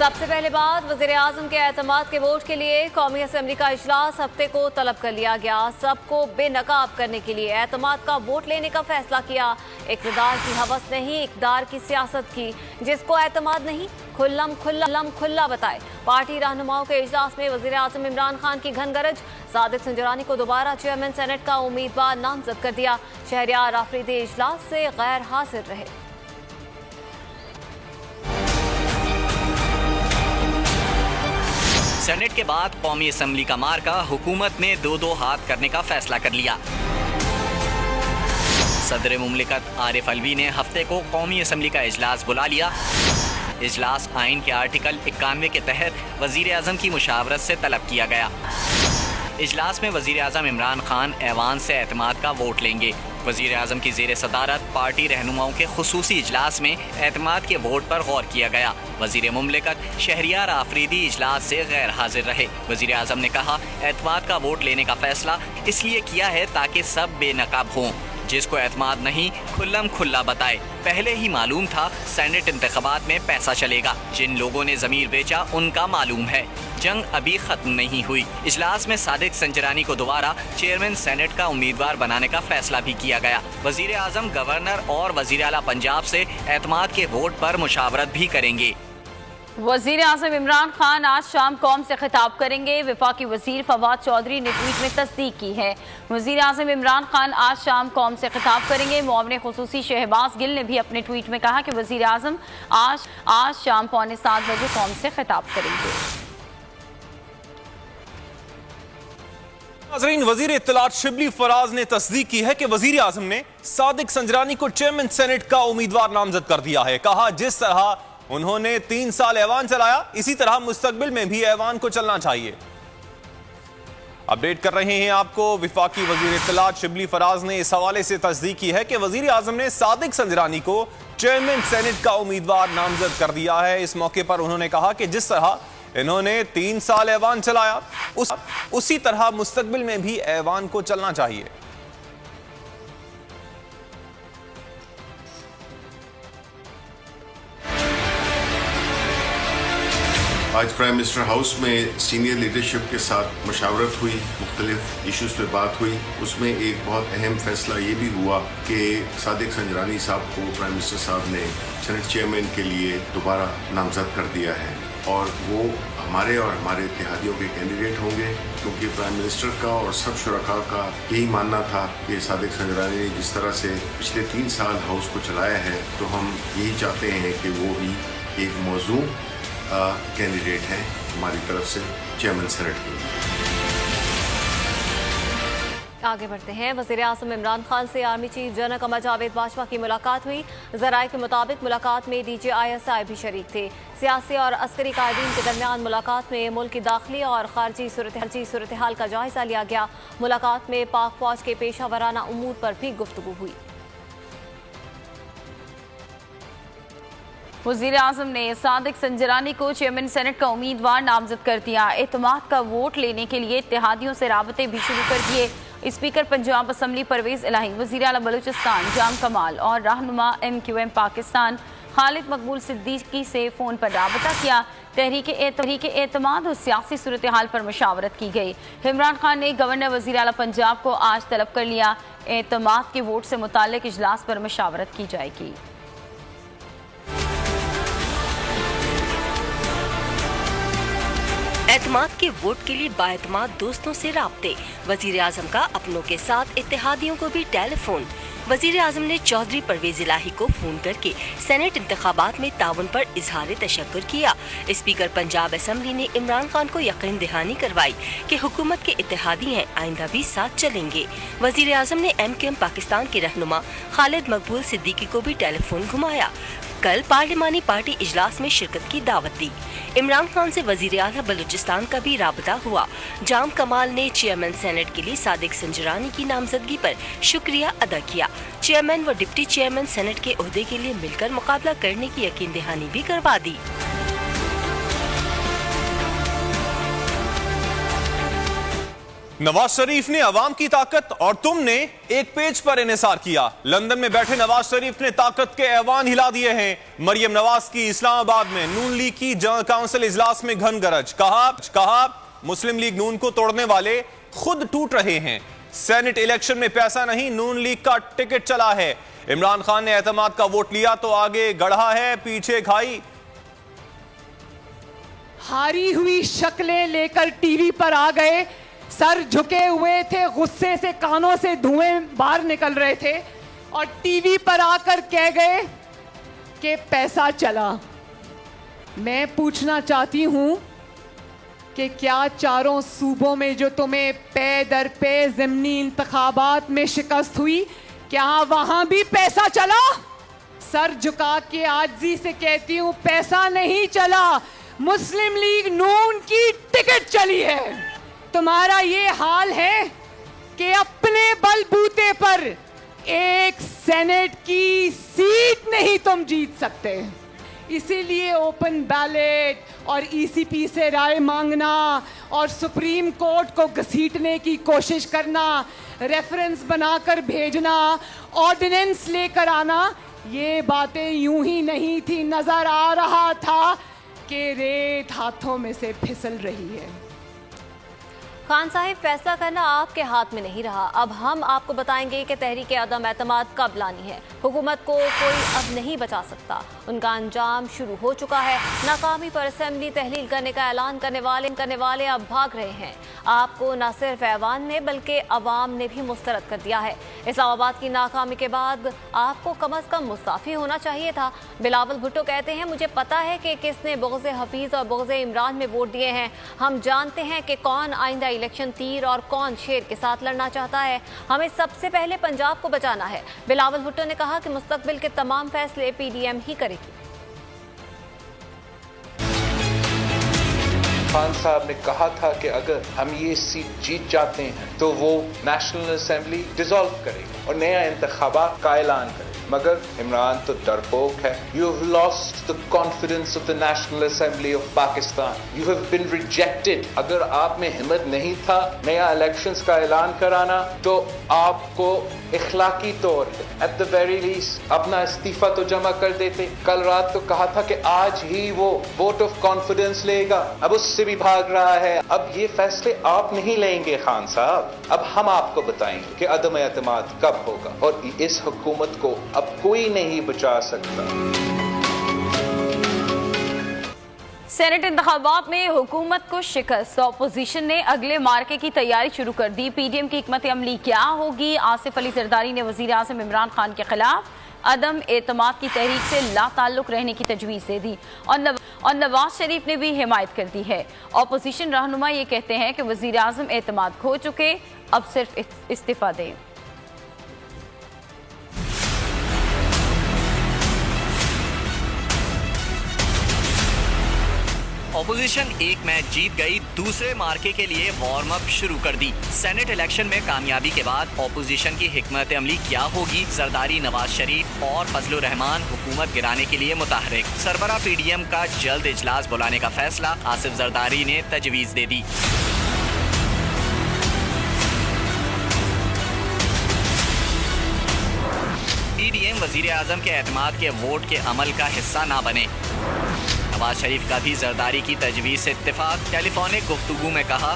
सबसे पहले बात वज़ीर आज़म के एतमाद के वोट के लिए कौमी असम्बली का इजलास हफ्ते को तलब कर लिया गया। सबको बेनकाब करने के लिए एतमाद का वोट लेने का फैसला किया। इक़्तिदार की हवस नहीं, इक़्तिदार की सियासत की। जिसको एतमाद नहीं खुल्ला बताए। पार्टी रहनुमाओं के इजलास में वज़ीर आज़म इमरान खान की घनगरज। सादिक संजरानी को दोबारा चेयरमैन सेनेट का उम्मीदवार नामजद कर दिया। शहरियार आफरीदी इजलास से गैर हाजिर रहे। सेनेट के बाद कौमी असम्बली का मार्का हुकूमत ने दो हाथ करने का फैसला कर लिया। सदर मुमलिकत आरिफ अलवी ने हफ्ते को कौमी असम्बली का इजलास बुला लिया। इजलास आइन के आर्टिकल 91 के तहत वजीर आज़म की मुशावरत से तलब किया गया। इजलास में वजीर आज़म इमरान खान ऐवान से एतमाद का वोट लेंगे। वजीर आज़म की ज़ेर सदारत पार्टी रहनुमाओं के खुसूसी इजलास में एतमाद के वोट पर गौर किया गया। वजीर मुमलिकत शहरियार आफरीदी इजलास से गैर हाजिर रहे। वजीर आज़म ने कहा, एतमाद का वोट लेने का फैसला इसलिए किया है ताकि सब बेनकाब हों। जिसको एतमाद नहीं खुल्ला बताए। पहले ही मालूम था सेनेट इंतखाबात में पैसा चलेगा। जिन लोगों ने ज़मीर बेचा उनका मालूम है, जंग अभी खत्म नहीं हुई। इजलास में सादिक संजरानी को दोबारा चेयरमैन सेनेट का उम्मीदवार बनाने का फैसला भी किया गया। वजीर आज़म गवर्नर और वजीर आला पंजाब से एतमाद के वोट पर मुशावरत भी करेंगे। वजीर आज़म इमरान खान आज शाम कौम से खिताब करेंगे। वफाकी वजीर फवाद चौधरी ने ट्वीट में तस्दीक की है। वजीर आज़म इमरान खान आज शाम कौम से खिताब करेंगे। मुआविन खुसूसी शहबाज गिल ने भी अपने ट्वीट में कहा कि वजीर आज़म आज शाम 6:45 बजे कौम से खिताब करेंगे। नाज़रीन, वजीर इत्तलात शिबली फराज ने तस्दीक की है कि वजीर आज़म ने सादिक संजरानी को चेयरमैन सेनेट का उम्मीदवार नामजद कर दिया है। कहा, जिस तरह उन्होंने 3 साल ऐवान चलाया, इसी तरह मुस्तकबिल में भी ऐवान को चलना चाहिए। अपडेट कर रहे हैं आपको। विफाकी वजीर इत्तलात शिबली फराज ने इस हवाले से तस्दीक की है कि वजीर आज़म ने सादिक संजरानी को चेयरमैन सेनेट का उम्मीदवार नामजद कर दिया है। इस मौके पर उन्होंने कहा कि जिस तरह इन्होंने 3 साल ऐवान चलाया, उसी तरह मुस्तकबिल में भी ऐवान को चलना चाहिए। आज प्राइम मिनिस्टर हाउस में सीनियर लीडरशिप के साथ मशावरत हुई, मुख्तलिफ इश्यूज़ पे बात हुई। उसमें एक बहुत अहम फैसला ये भी हुआ कि सादिक संजरानी साहब को प्राइम मिनिस्टर साहब ने सेनेट चेयरमैन के लिए दोबारा नामजद कर दिया है और वो हमारे और हमारे इत्तेहादियों के कैंडिडेट होंगे, क्योंकि प्राइम मिनिस्टर का और सब शुरका का यही मानना था कि सादिक संजरानी ने जिस तरह से पिछले 3 साल हाउस को चलाया है, तो हम यही चाहते हैं कि वो भी एक मौजू कैंडिडेट हैं हमारी तरफ से चेयरमैन सेनेट के लिए। आगे बढ़ते हैं। वज़ीर आज़म इमरान खान से army chief general Qamar Javed Bajwa की मुलाकात हुई। ज़राए के मुताबिक मुलाकात में DGISI भी शरीक थे। सियासी और अस्करी कायदीन के दरमियान मुलाकात में मुल्क की दाखिली और खारजी सूरत हाल का जायजा लिया गया। मुलाकात में पाक फौज के पेशा वराना उमूर पर भी गुफ्तगू हुई। वज़ीर आज़म ने सादिक संजरानी को चेयरमैन सेनेट का उम्मीदवार नामजद कर दिया। एतमाद का वोट लेने के लिए इत्तेहादियों से राबते भी शुरू कर दिए। स्पीकर पंजाब असम्बली परवेज इलाही, वज़ीर आला बलूचिस्तान जाम कमाल और रहनुमा MQM पाकिस्तान खालिद मकबूल सिद्दीकी से फ़ोन पर राबता किया। तहरीक एतमाद और सियासी सूरत हाल पर मशावरत की गई। इमरान खान ने गवर्नर वज़ीर आला पंजाब को आज तलब कर लिया। एतमाद के वोट से मुताल्लिक इजलास पर मशावरत की जाएगी। एतमाद के वोट के लिए बाएतमाद दोस्तों से राब्ते। वजीर आजम का अपनों के साथ इत्तेहादियों को भी टेलीफोन। वजीर आजम ने चौधरी परवेज इलाही को फोन करके सेनेट इंतखाबात में ताउन पर इजहार तशक्कुर किया। स्पीकर पंजाब असम्बली ने इमरान खान को यकीन दहानी करवाई कि हुकूमत के इत्तेहादी हैं, आइंदा भी साथ चलेंगे। वजीर आजम ने MQM पाकिस्तान के रहनुमा खालिद मकबूल सिद्दीकी को भी टेलीफोन घुमाया। कल पार्लिमानी पार्टी इजलास में शिरकत की दावत दी। इमरान खान से वजीर आला बलूचिस्तान का भी राबता हुआ। जाम कमाल ने चेयरमैन सेनेट के लिए सादिक संजरानी की नामजदगी पर शुक्रिया अदा किया। चेयरमैन व डिप्टी चेयरमैन सेनेट के ओहदे के लिए मिलकर मुकाबला करने की यकीन दहानी भी करवा दी। नवाज शरीफ ने अवाम की ताकत और तुमने एक पेज पर इन्हिसार किया। लंदन में बैठे नवाज शरीफ ने ताकत के ऐवान हिला दिए हैं। मरियम नवाज की इस्लामाबाद में नून लीग की जनरल काउंसिल इजलास में घन गरज। कहा मुस्लिम लीग नून को तोड़ने वाले खुद टूट रहे हैं। सेनेट इलेक्शन में पैसा नहीं, नून लीग का टिकट चला है। इमरान खान ने एतमाद का वोट लिया तो आगे गढ़ा है, पीछे खाई। हारी हुई शक्लें लेकर टीवी पर आ गए, सर झुके हुए थे, गुस्से से कानों से धुएं बाहर निकल रहे थे और टीवी पर आकर कह गए कि पैसा चला। मैं पूछना चाहती हूं कि क्या चारों सूबों में जो तुम्हें पे दर पे ज़िमनी इंतखाबात में शिकस्त हुई, क्या वहां भी पैसा चला? सर झुका के आजिज़ी से कहती हूं, पैसा नहीं चला, मुस्लिम लीग नून की टिकट चली है। तुम्हारा ये हाल है कि अपने बलबूते पर एक सेनेट की सीट नहीं तुम जीत सकते। इसीलिए ओपन बैलेट और ईसीपी से राय मांगना और सुप्रीम कोर्ट को घसीटने की कोशिश करना, रेफरेंस बनाकर भेजना, ऑर्डिनेंस लेकर आना, ये बातें यूं ही नहीं थी। नजर आ रहा था कि रेत हाथों में से फिसल रही है। खान साहिब, फैसला करना आपके हाथ में नहीं रहा। अब हम आपको बताएंगे कि तहरीक अदम एतमाद कब लानी है। हुकूमत को कोई अब नहीं बचा सकता, उनका अंजाम शुरू हो चुका है। नाकामी पर असेंबली तहलील करने का ऐलान करने वाले अब भाग रहे हैं। आपको न सिर्फ ऐवान ने बल्कि अवाम ने भी मुस्तरद कर दिया है। इस्लामाबाद की नाकामी के बाद आपको कम अज़ कम मुस्ताफ़ी होना चाहिए था। बिलावल भुट्टो कहते हैं, मुझे पता है कि किसने बुग़्ज़ हफीज़ और बुग़्ज़ इमरान में वोट दिए हैं। हम जानते हैं कि कौन आइंदा इलेक्शन तीर और कौन शेर के साथ लड़ना चाहता है। हमें सबसे पहले पंजाब को बचाना है। बिलावल भुट्टो ने कहा कि मुस्तकबिल के तमाम फैसले पीडीएम ही करेगी। खान साहब ने कहा था कि अगर हम ये सीट जीत जाते हैं तो वो नेशनल असेंबली डिसॉल्व करेगा और नया इंतखाबात का ऐलान करेगा। मगर इमरान तो डरपोक है। You have lost the confidence of the National Assembly of Pakistan. You have been rejected. अगर आप में हिम्मत नहीं था नया इलेक्शंस का ऐलान कराना तो आपको इखलाकी तौर पे एट द वेरी लीस्ट अपना इस्तीफा तो जमा कर देते। कल रात तो कहा था कि आज ही वो वोट ऑफ कॉन्फिडेंस लेगा, अब उससे भी भाग रहा है। अब ये फैसले आप नहीं लेंगे खान साहब, अब हम आपको बताएंगे कि अदम एतमाद कब होगा और इस हुकूमत को अब कोई नहीं बचा सकता। सेनेट इंतखाबात में हुकूमत को शिकस्त, अपोजिशन ने अगले मार्के की तैयारी शुरू कर दी। पीडीएम की हिकमत अमली क्या होगी? आसिफ अली जरदारी ने वजीर आज़म इमरान खान के खिलाफ अदम एतमाद की तहरीक से लाताल्लुक रहने की तजवीज़ दे दी और नवाज शरीफ ने भी हिमायत कर दी है। अपोजिशन रहनुमा ये कहते हैं कि वजीर आज़म एतमाद खो चुके, अब सिर्फ इस्तीफा दें। ऑपोजिशन एक मैच जीत गई, दूसरे मार्के के लिए वार्म अप शुरू कर दी। सेनेट इलेक्शन में कामयाबी के बाद ऑपोजिशन की हिकमत अमली क्या होगी? जरदारी, नवाज शरीफ और फजलुर रहमान हुकूमत गिराने के लिए मुतहरिक। सरबरा पीडीएम का जल्द इजलास बुलाने का फैसला आसिफ जरदारी ने तजवीज़ दे दी। पीडीएम वजीर आजम के एतमाद के वोट के अमल का हिस्सा ना बने। नवाज शरीफ का भी जरदारी की तजवीज़ से इत्तेफाक। टेलीफोनिक गुफ्तगू में कहा,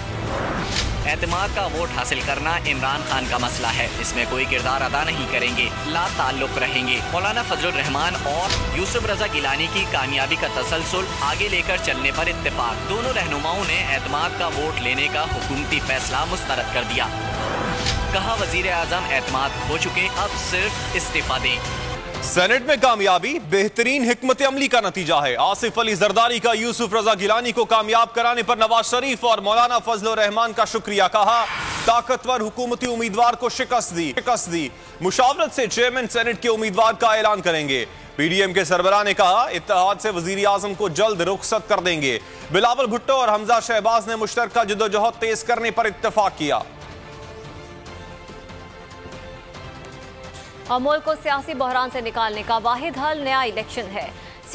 एतमाद का वोट हासिल करना इमरान खान का मसला है, इसमें कोई किरदार अदा नहीं करेंगे, ला ताल्लुक रहेंगे। मौलाना फजलुर रहमान और यूसुफ रजा गिलानी की कामयाबी का तसलसल आगे लेकर चलने पर इत्तेफाक। दोनों रहनुमाओं ने एतमाद का वोट लेने का हुकूमती फैसला मुस्तरद कर दिया। कहा, वजीर आजम एतमाद हो चुके, अब सिर्फ इस्तीफा दें। सेनेट में कामयाबी बेहतरीन हिकमत अमली का नतीजा है। आसिफ अली जरदारी का यूसुफ रजा गिलानी को कामयाब कराने पर नवाज शरीफ और मौलाना फजलुर रहमान का शुक्रिया। कहा, ताकतवर हुकूमती उम्मीदवार को शिकस्त दी। मुशावरत से चेयरमैन सेनेट के उम्मीदवार का ऐलान करेंगे। पीडीएम के सरबराह ने कहा, इत्तेहाद से वजीर आजम को जल्द रुखसत कर देंगे। बिलावल भुट्टो और हमजा शहबाज ने मुश्तरका जद्दोजहद तेज करने पर इत्तेफाक किया। और मुल्क को सियासी बहरान से निकालने का वाहिद हल नया इलेक्शन है।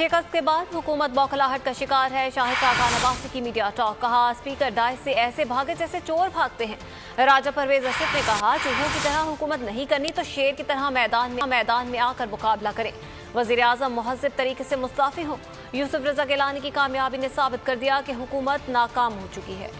शिकस्त के बाद हुकूमत बौखलाहट का शिकार है। शाहिद खाकान अब्बासी की मीडिया टॉक, कहा स्पीकर डाइस से ऐसे भागे जैसे चोर भागते हैं। राजा परवेज अशरफ ने कहा चूहों की तरह हुकूमत नहीं करनी तो शेर की तरह मैदान में आकर मुकाबला करें। वजीर आजम मुहज़्ज़ब तरीके से मुस्ताफ़ी हो। यूसुफ रज़ा गिलानी की कामयाबी ने साबित कर दिया कि हुकूमत नाकाम हो चुकी है।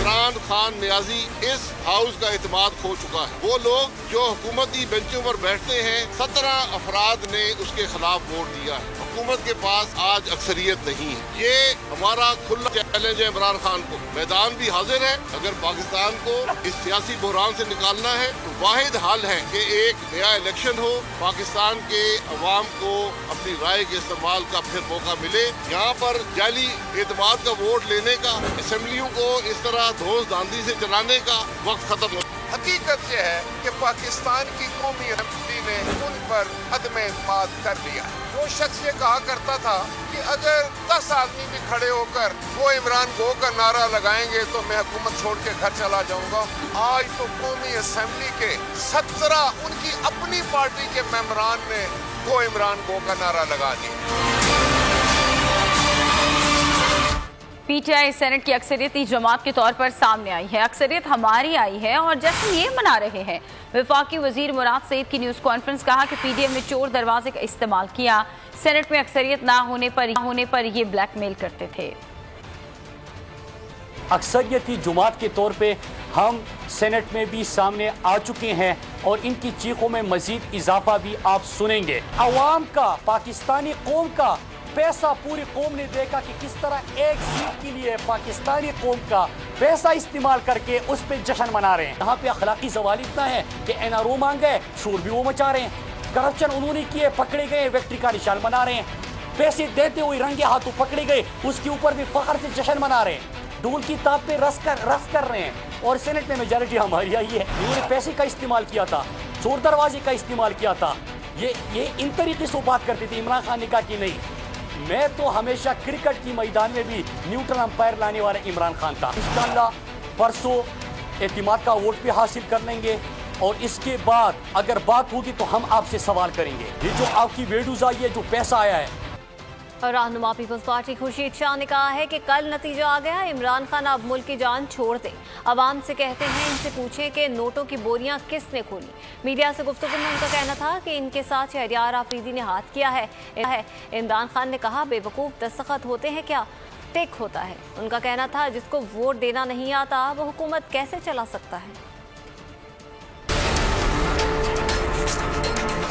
इमरान खान नियाजी इस हाउस का एतमाद खो चुका है। वो लोग जो हुकूमती बेंचों पर बैठते हैं, 17 अफराद ने उसके खिलाफ वोट दिया है। हुकूमत के पास आज अक्सरियत नहीं है। ये हमारा खुला चैलेंज है इमरान खान को। मैदान भी हाजिर है। अगर पाकिस्तान को इस सियासी बहरान से निकालना है तो वाहिद हल है कि एक नया इलेक्शन हो, पाकिस्तान के अवाम को अपनी राय के इस्तेमाल का फिर मौका मिले। यहाँ पर जाली एतमाद का वोट लेने का, असेंबलियों को इस तरह धोस धांधी से चलाने का वक्त खत्म हो। हकीकत यह है कि पाकिस्तान की कौमी असम्बली ने उन पर अदम एतमाद कर दिया। जो शख्स ये कहा करता था कि अगर 10 आदमी भी खड़े होकर वो इमरान गो का नारा लगाएंगे तो मैं हुकूमत छोड़ के घर चला जाऊंगा, आज तो कौमी असम्बली के 17 उनकी अपनी पार्टी के मेंबरान ने वो इमरान गो का नारा लगा दिया। पीटीआई सेनेट की अक्सरियती जमात के तौर पर सामने आई है। अक्सरियत हमारी आई है और जश्न ये मना रहे हैं। वफाकी वजीर मुराद सईद की न्यूज़ कॉन्फ्रेंस, कहा कि पीडीएम ने चोर दरवाजे का इस्तेमाल किया। सेनेट में अक्सरियत ना होने पर ये ब्लैकमेल करते थे। अक्सरियती जमात के तौर पे हम सेनेट में भी सामने आ चुके हैं और इनकी चीखों में मजीद इजाफा भी आप सुनेंगे। अवाम का, पाकिस्तानी कौम का पैसा पूरी कौम ने देखा कि किस तरह एक सीट के लिए पाकिस्तानी कौम का पैसा इस्तेमाल करके उस पर जश्न मना रहे हैं। यहाँ पे अखलाकी सवाल इतना है कि एनआरओ मांग गए, शोर भी वो मचा रहे हैं। करप्शन उन्होंने किए, पकड़े गए, विक्ट्री का निशान मना रहे हैं। पैसे देते हुए रंगे हाथों पकड़े गए, उसके ऊपर भी फख्र से जश्न मना रहे हैं। डोल की ताप पे रस कर रहे हैं और सेनेट में मेजॉरिटी हमारी आई है। इन्होंने पैसे का इस्तेमाल किया था, चोर दरवाजे का इस्तेमाल किया था। ये इन तरीके से बात करते थे। इमरान खान ने कहा कि नहीं, मैं तो हमेशा क्रिकेट की मैदान में भी न्यूट्रल अंपायर लाने वाला इमरान खान था। इंशाअल्लाह परसों एतमाद का वोट भी हासिल कर लेंगे और इसके बाद अगर बात होगी तो हम आपसे सवाल करेंगे। ये जो आपकी वेडूज आई है, जो पैसा आया है। रहनुमा पीपल्स पार्टी खुर्शीद शाह ने कहा है कि कल नतीजा आ गया, इमरान खान अब मुल्क की जान छोड़ दे। अवाम से कहते हैं इनसे पूछे कि नोटों की बोरियां किसने खोली। मीडिया से गुफ्तगू में उनका कहना था कि इनके साथ शहरियार आफरीदी ने हाथ किया है। इमरान खान ने कहा बेवकूफ़ दस्तखत होते हैं क्या, टिक होता है। उनका कहना था जिसको वोट देना नहीं आता वो हुकूमत कैसे चला सकता है।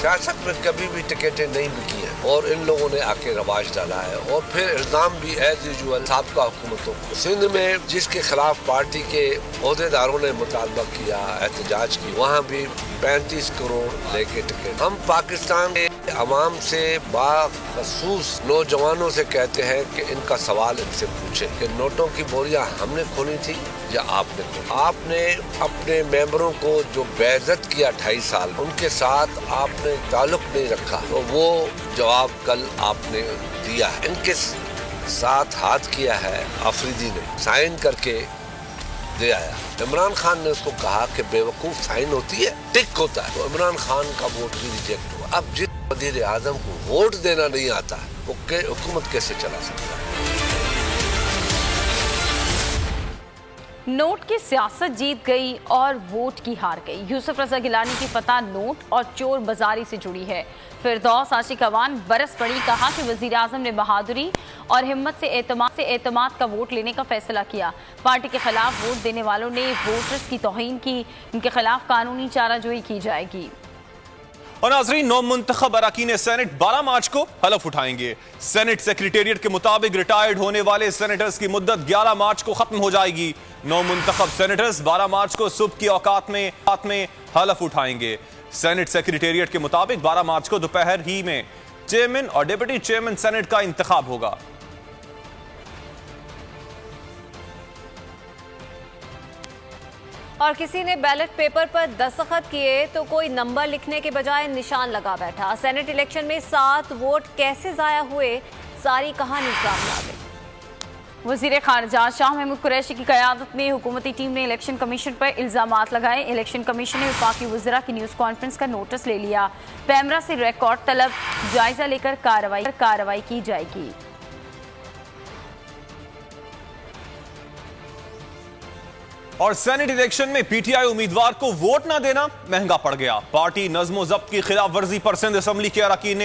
सियासत में कभी भी टिकटें नहीं बिकी हैं और इन लोगों ने आके रवाज डाला है और फिर इल्जाम भी एज यूजुअल साबका हुकूमतों को। सिंध में जिसके खिलाफ पार्टी के ओहदेदारों ने मुतालबा किया, एहतजाज की, वहाँ भी 35 करोड़ लेके टिकट। हम पाकिस्तान के अवाम से बाखसूस नौजवानों से कहते हैं कि इनका सवाल इनसे पूछे कि नोटों की बोरियां हमने खोली थी या आपने खोली। आपने अपने मेंबरों को जो बेइज्जत किया 28 साल, उनके साथ आपने ताल्लुक नहीं रखा, तो वो जवाब कल आपने दिया है। इनके साथ हाथ किया है आफरीदी ने, साइन करके दे आया। इमरान खान ने उसको कहा कि बेवकूफ साइन होती है, टिक होता है। तो इमरान खान का वोट भी रिजेक्ट हुआ। अब जिस वज़ीर आज़म को वोट देना नहीं आता वो हुकूमत कैसे चला सकता है। नोट की सियासत जीत गई और वोट की हार गई। यूसुफ रज़ा गिलानी की फतह नोट और चोर बाजारी से जुड़ी है। फिरदौस आशिक अवान बरस पड़ी, कहा कि वज़ीर आज़म ने बहादुरी और हिम्मत से एतमाद का वोट लेने का फैसला किया। पार्टी के खिलाफ वोट देने वालों ने वोटर्स की तौहीन की, उनके खिलाफ कानूनी चाराजोई की जाएगी। और नाज़रीन, नौ मुंतखब अरकान सेनेट 12 मार्च को हलफ उठाएंगे। सेनेट सेक्रेटेरिएट के मुताबिक रिटायर्ड होने वाले सेनेटर्स की मुद्दत 11 मार्च को खत्म हो जाएगी। नौ मुंतखब सेनेटर्स 12 मार्च को सुबह की औकात में हलफ उठाएंगे। सेनेट सेक्रेटेरिएट के मुताबिक 12 मार्च को दोपहर ही में चेयरमैन और डिप्टी चेयरमैन सेनेट का इंतखाब होगा। और किसी ने बैलेट पेपर पर दस्तखत किए तो कोई नंबर लिखने के बजाय निशान लगा बैठा। सेनेट इलेक्शन में 7 वोट कैसे जाया हुए, सारी कहानी सामने आ गई। वज़ीर ख़ारिजा शाह महमूद कुरैशी की क़यादत में हुकूमती टीम ने इलेक्शन कमीशन पर इल्ज़ामात लगाए। इलेक्शन कमीशन ने वफाकी वज़रा की न्यूज़ कॉन्फ्रेंस का नोटिस ले लिया। पैमरा से रिकॉर्ड तलब, जायजा लेकर कार्रवाई की जाएगी। और सेनेट इलेक्शन में पीटीआई उम्मीदवार को वोट ना देना महंगा पड़ गया। पार्टी नज़्म ज़ब्त की खिलाफ वर्जी पर सिंध असम्बली के अरकान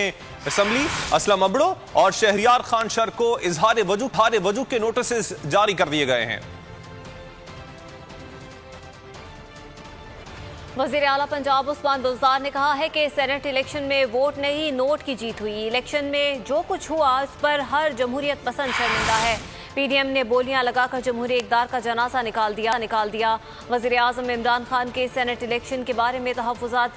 असम्बली असलम अबड़ो और शहरियार खान शर को इजहार वजू के नोटिस जारी कर दिए गए हैं। वज़ीर आला पंजाब उस्मान बुज़दार ने कहा है कि सेनेट इलेक्शन में वोट नहीं नोट की जीत हुई। इलेक्शन में जो कुछ हुआ उस पर हर जमहूरियत पसंद शर्मिंदा है। पीडीएम ने बोलियां लगाकर जमहूरी इक़दार का जनाजा निकाल दिया। वज़ीर आज़म इमरान खान के सेनेट इलेक्शन के बारे में तहफ़्फ़ुज़ात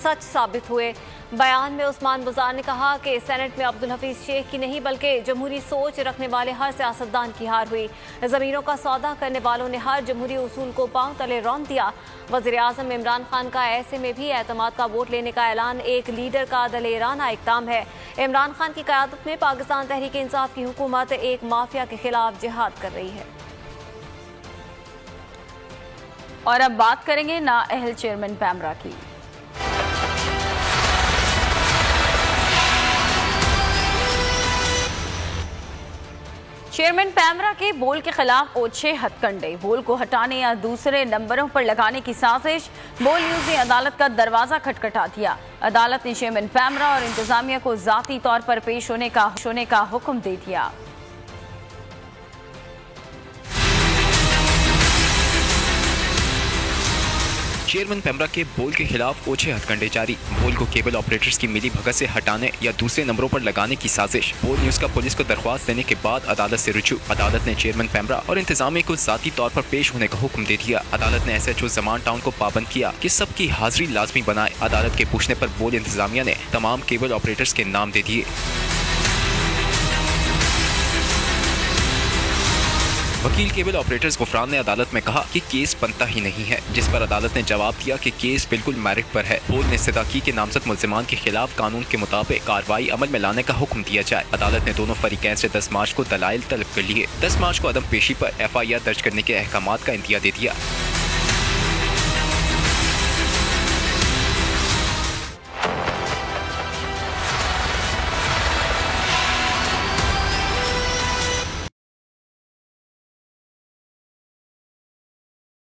सच साबित हुए। बयान में उस्मान बुज़दार ने कहा कि सेनेट में अब्दुल हफीज़ शेख की नहीं बल्कि जमहूरी सोच रखने वाले हर सियासतदान की हार हुई। ज़मीरों का सौदा करने वालों ने हर जमहूरी उसूल को पांव तले रौंद दिया। वज़ीर आज़म इमरान खान का ऐसे में भी एतमाद का वोट लेने का ऐलान एक लीडर का दलेराना इक़दाम है। इमरान खान की क़यादत में पाकिस्तान तहरीक इंसाफ की हुकूमत एक माफिया के खिलाफ जिहाद कर रही है। और अब बात करेंगे नाअहल चेयरमैन पैमरा की। चेयरमैन पैमरा के बोल के खिलाफ ओछे हथकंडे, बोल को हटाने या दूसरे नंबरों पर लगाने की साजिश। बोल न्यूज ने अदालत का दरवाजा खटखटा दिया। अदालत ने चेयरमैन पैमरा और इंतजामिया को जाती तौर पर पेश होने का हुक्म दे दिया। चेयरमैन पैमरा के बोल के खिलाफ ओछे हथकंडे जारी। बोल को केबल ऑपरेटर्स की मिली भगत से हटाने या दूसरे नंबरों पर लगाने की साजिश। बोल न्यूज का पुलिस को दरख्वास्त देने के बाद अदालत से रुजू। अदालत ने चेयरमैन पैमरा और इंतजामिया को जाती तौर पर पेश होने का हुक्म दे दिया। अदालत ने SHO ज़मान टाउन को पाबंद किया कि सबकी हाजिरी लाजमी बनाए। अदालत के पूछने पर बोल इंतजामिया ने तमाम केबल ऑपरेटर्स के नाम दे दिए। वकील केबल ऑपरेटर्स गुफरान ने अदालत में कहा कि केस बनता ही नहीं है, जिस पर अदालत ने जवाब दिया कि केस बिल्कुल मेरिट पर है। बोल ने इस्तदा की कि नामजद मुल्जिमान के खिलाफ कानून के मुताबिक कार्रवाई अमल में लाने का हुक्म दिया जाए। अदालत ने दोनों फरीकैन से 10 मार्च को दलाइल तलब कर लिए। 10 मार्च को अदम पेशी पर FIR दर्ज करने के अहकामात का इंदिया दे दिया।